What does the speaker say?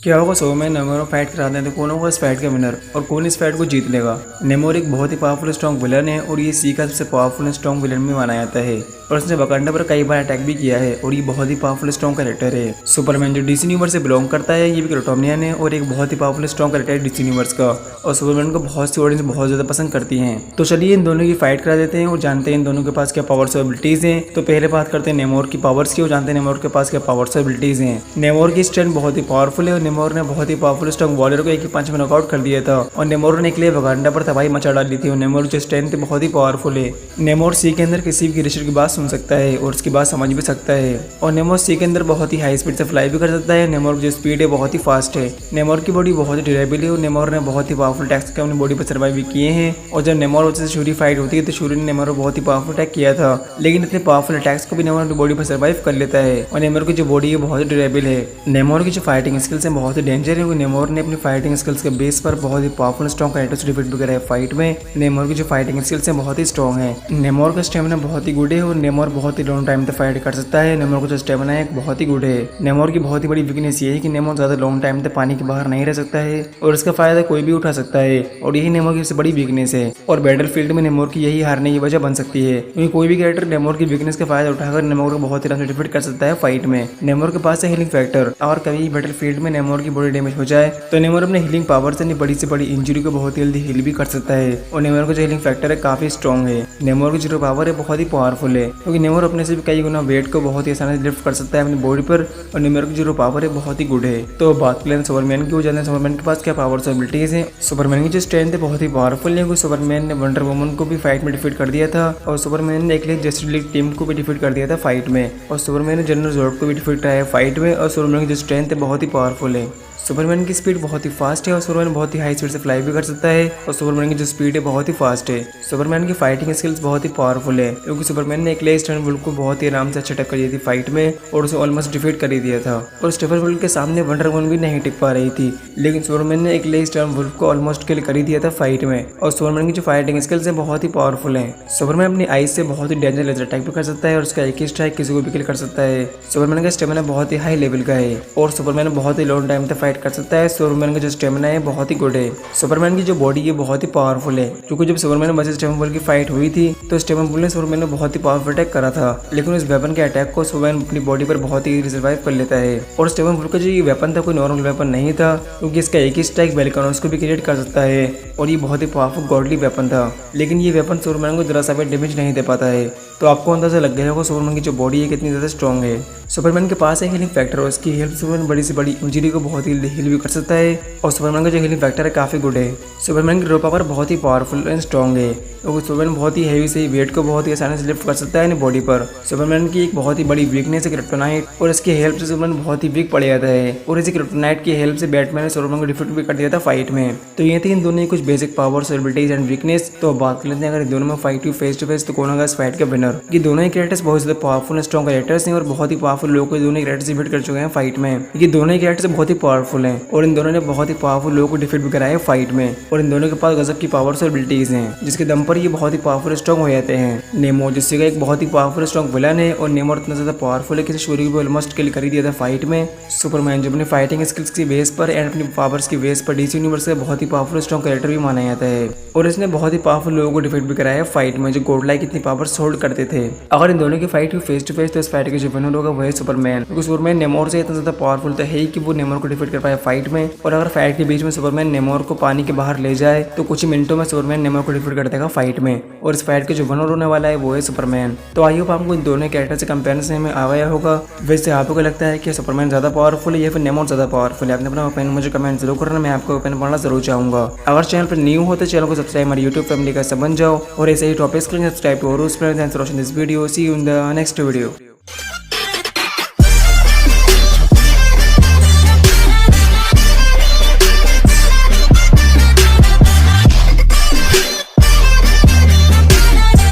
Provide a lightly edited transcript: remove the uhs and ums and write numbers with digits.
क्या होगा शो में नेमोर फाइट कराते हैं तो कौन होगा इस फाइट का विनर और कौन इस फाइट को जीत लेगा। नेमोर एक बहुत ही पावरफुल स्ट्रॉन्ग विलन है और ये सी का सबसे पावरफुल स्ट्रॉन्ग विलन भी माना जाता है और उसने वकांडा पर कई बार अटैक भी किया है और ये बहुत ही पावरफुल स्ट्रॉन्ग कैरेक्टर है। सुपरमैन जो डीसी यूनिवर्स से बिलोंग करता है ये भी क्रिप्टोनियन है और एक बहुत ही पावरफुल स्ट्रॉन्ग कैरेक्टर है डीसी यूनिवर्स का और सुपरमैन को बहुत सी ऑडियंस बहुत ज्यादा पसंद करती है। तो चलिए इन दोनों की फाइट करा देते हैं और जानते हैं इन दोनों के पास क्या पावर्स और एबिलिटीज हैं। तो पहले बात करते हैं नेमोर की पावर्स की और जानते हैं नेमोर के पास क्या पावर्स और एबिलिटीज हैं। नेमोर की स्ट्रेंथ बहुत ही पावरफुल है और नेमोर ने बहुत ही पावरफुल स्ट्रॉन्ग वॉरियर को एक ही पंच में नॉकआउट कर दिया था और नेमोर ने के लिए वकांडा पर तबाही मचा डाली थी और नेमोर की स्ट्रेंथ बहुत ही पावरफुल है। नेमोर सी के अंदर किसी भी क्रिएचर की बात सुन सकता है और उसकी बात समझ भी सकता है और नेमोर सी के अंदर बहुत ही हाई स्पीड से फ्लाई भी कर सकता है। नेमोर की जो स्पीड है बहुत ही फास्ट है। नेमोर की बॉडी बहुत ही ड्यूरेबल है और नेमोर ने बहुत ही पावरफुल अटैक्स अपनी बॉडी पर सर्वाइव भी किए हैं और जब नेमोर से शूरी फाइट होती है तो शूरी ने नेमोर बहुत ही पावरफुल अटैक किया था, लेकिन इतने पावरफुल अटैक्स को भी नेमोर अपनी बॉडी पर सर्वाइव कर लेता है और नेमोर की जो बॉडी है बहुत ही ड्यूरेबल है। नेमोर की जो फाइटिंग स्किल्स है बहुत ही डेंजर है। नेमोर ने अपनी फाइटिंग स्किल्स के बेस पर बहुत ही पावरफुल स्ट्रॉन्ग कैरेक्टर्स डिफीट भी करा है फाइट में। नेमोर की जो फाइटिंग स्किल्स है बहुत ही स्ट्रॉन्ग है। नेमोर का स्टेमिना बहुत ही गुड है और नेमोर बहुत ही लॉन्ग टाइम तक फाइट कर सकता है। नेमोर का जो स्टेमिना है बहुत ही गुड है। नेमोर की बहुत ही बड़ी वीकनेस ये है कि नेमोर ज्यादा लॉन्ग टाइम तक पानी के बाहर नहीं रह सकता है और इसका फायदा कोई भी उठा सकता है और यही नेमोर की सबसे बड़ी वीकनेस है और बैटल फील्ड में नेमोर की यही हारने की वजह बन सकती है क्योंकि कोई भी कैरेक्टर नेमोर की वीकनेस का फायदा उठाकर नेमोर को बहुत ही डिफीट कर सकता है फाइट में। नेमोर के पास है हीलिंग फैक्टर और कभी बैटल फील्ड में नेमोर की बॉडी डैमेज हो जाए तो नेमोर अपने हीलिंग पावर से बड़ी से बड़ी इंजरी को बहुत ही जल्दी हील भी कर सकता है और नेमोर का जो हीलिंग फैक्टर है काफी स्ट्रॉन्ग है। नेमोर की जो पावर है बहुत ही पावरफुल है क्योंकि नेमोर अपने से भी कई गुना वेट को बहुत ही आसानी से लिफ्ट कर सकता है अपनी बॉडी पर और नेमोर की जो पावर है बहुत ही गुड है। तो बात करें सुपरमैन की, जानते हैं सुपरमैन के पास क्या पावर्स और एबिलिटीज है। सुपरमैन की जो स्ट्रेंथ है बहुत ही पावरफुल है क्योंकि सुपरमैन ने वंडर वुमन को भी फाइट में डिफीट कर दिया था और सुपरमैन ने एक जस्टिस लीग टीम को भी डिफीट कर दिया था फाइट में और सुपरमैन ने जनरल जोर्ड को भी डिफीट किया है फाइट में और सुपरमैन की जो स्ट्रेंथ है बहुत ही पावरफुल है। सुपरमैन की स्पीड बहुत ही फास्ट है और सुपरमैन बहुत ही हाई स्पीड से फ्लाई भी कर सकता है और सुपरमैन की जो स्पीड है बहुत ही फास्ट है। सुपरमैन की फाइटिंग स्किल्स बहुत ही पावरफुल है क्योंकि सुपरमैन ने एक स्टीफन वुल्फ को बहुत ही आराम से अच्छा टक्कर दी थी फाइट में और उसे ऑलमोस्ट डिफीट कर ही दिया था और स्टीफन वुल्फ के सामने वंडर वुमन भी नहीं टिक पा रही थी, लेकिन सुपरमैन ने एक स्टीफन वुल्फ को ऑलमोस्ट किल कर ही दिया था फाइट में और सुपरमैन की जो फाइटिंग स्किल्स है बहुत ही पावरफुल है। सुपरमैन अपनी आइज से बहुत ही डेंजर लेजर अटैक भी कर सकता है और उसका एक ही स्ट्राइक किसी को भी किल कर सकता है। सुपरमैन का स्टेमिना बहुत ही हाई लेवल का है और सुपरमैन बहुत ही लॉन्ग टाइम तक फाइट कर सकता है। सुपरमैन का जो स्टेमिना है बहुत ही गुड है। सुपरमैन की जो बॉडी है बहुत ही पावरफुल है क्योंकि जब सुपरमैन वर्सेस स्टीफन वुल्फ की फाइट हुई थी तो स्टीफन वुल्फ ने सुपरमैन ने बहुत ही पावरफुल अटैक करा था, लेकिन उस वेपन के अटैक को सुपरमैन अपनी बॉडी पर बहुत ही सर्वाइव कर लेता है और स्टीफन वुल्फ का जो ये वेपन था कोई नॉर्मल वेपन नहीं था क्योंकि इसका एक ही स्ट्राइक वेलकनोस को भी क्रिएट कर सकता है और ये बहुत ही पावरफुल गॉडली वेपन था, लेकिन ये वेपन सुपरमैन को जरा सा भी डैमेज नहीं दे पाता है। तो आपको अंदाजा लग गया होगा सुपरमैन की जो बॉडी है कितनी ज्यादा स्ट्रॉन्ग है। सुपरमैन के पास है हीलिंग फैक्टर और उसकी हेल्प सुपरमैन बड़ी से बड़ी इंजरी को बहुत ही हील भी कर सकता है और सुपरमैन का जो हीलिंग फैक्टर है काफी गुड है। सुपरमैन की रो पावर बहुत ही पावरफुल एंड स्ट्रॉन्ग है क्योंकि सुपरमैन बहुत ही हैवी से वेट को बहुत ही आसानी से लिफ्ट कर सकता है अपनी बॉडी पर। सुपरमैन की एक बहुत ही बड़ी वीकनेस है क्रिप्टोनाइट और इसकी हेल्प से सुपरमैन बहुत ही वीक पड़ जाता है और इसी क्रिप्टोनाइट की हेल्प से बैटमैन ने सुपरमैन को डिफीट भी कर दिया था फाइट में। तो ये थी इन दोनों की कुछ basic powers, abilities and weakness. तो बात कर लेते हैं अगर दोनों में फाइट हुई फेस टू फेस तो कौन होगा इस फाइट का विनर। ये दोनों ही कैरेक्टर्स बहुत ज्यादा पावरफुल एंड स्ट्रॉन्ग कैरेक्टर्स हैं और बहुत ही पावरफुल लोगों को दोनों कैरेक्टर्स डिफीट कर चुके हैं फाइट में। ये दोनों ही कैरेक्टर्स बहुत ही पावरफुल हैं और इन दोनों ने बहुत ही पावरफुल लोगों को डिफीट भी कराया है फाइट में और इन दोनों के पास गजब की पावर्स और एबिलिटीज हैं जिसके दम पर ये बहुत ही पावरफुल स्ट्रॉन्ग हो जाते हैं। नेमोर जिससे का एक बहुत ही पावरफुल स्ट्रॉन्ग विलन है और नेमोर इतना ज्यादा पावरफुल है कि शूरी को भी ऑलमोस्ट किल कर ही दिया था फाइट में। सुपरमैन जो अपनी फाइटिंग स्किल्स की बेस पर एंड अपनी पावर्स की बेस पर डीसी यूनिवर्स का बहुत ही पावरफुल स्ट्रॉन्ग कैरेक्टर भी माना जाता है और इसने बहुत ही पावरफुल लोगों को डिफीट भी कराया है फाइट में जो गॉड लाइक इतनी पावर्स होल्ड करते थे। अगर इन दोनों की फाइट हुई फेस टू फेस तो इस फाइट के जो विनर होगा वह है सुपरमैन क्योंकि सुपरमैन नेमोर से इतना ज्यादा पावरफुल तो है ही कि वो नेमोर को डिफीट कर पाए फाइट में और अगर फाइट के बीच में सुपरमैन नेमोर को पानी के बाहर ले जाए तो कुछ ही मिनटों में सुपरमैन नेमोर को डिफीट कर देगा फाइट में और इस फाइट के जो विनर होने वाला है वो है सुपरमैन। तो आई होप आपको इन दोनों कैरेक्टर से कंपेरिजन में आ गया होगा। वैसे आपको लगता है कि सुपरमैन ज्यादा पावरफुल है या फिर नेमोर ज्यादा पावरफुल है? आपने अपना ओपिनियन मुझे कमेंट जरूर करना, मैं आपको ओपिनियन पढ़ना जरूर चाहूंगा। अगर चैनल पर न्यू हो तो चैनल को सब्सक्राइब हमारी यूट्यूब फैमिली का बन जाओ और ऐसे ही टॉपिक्स के लिए subscribe to this video. See you in the next video.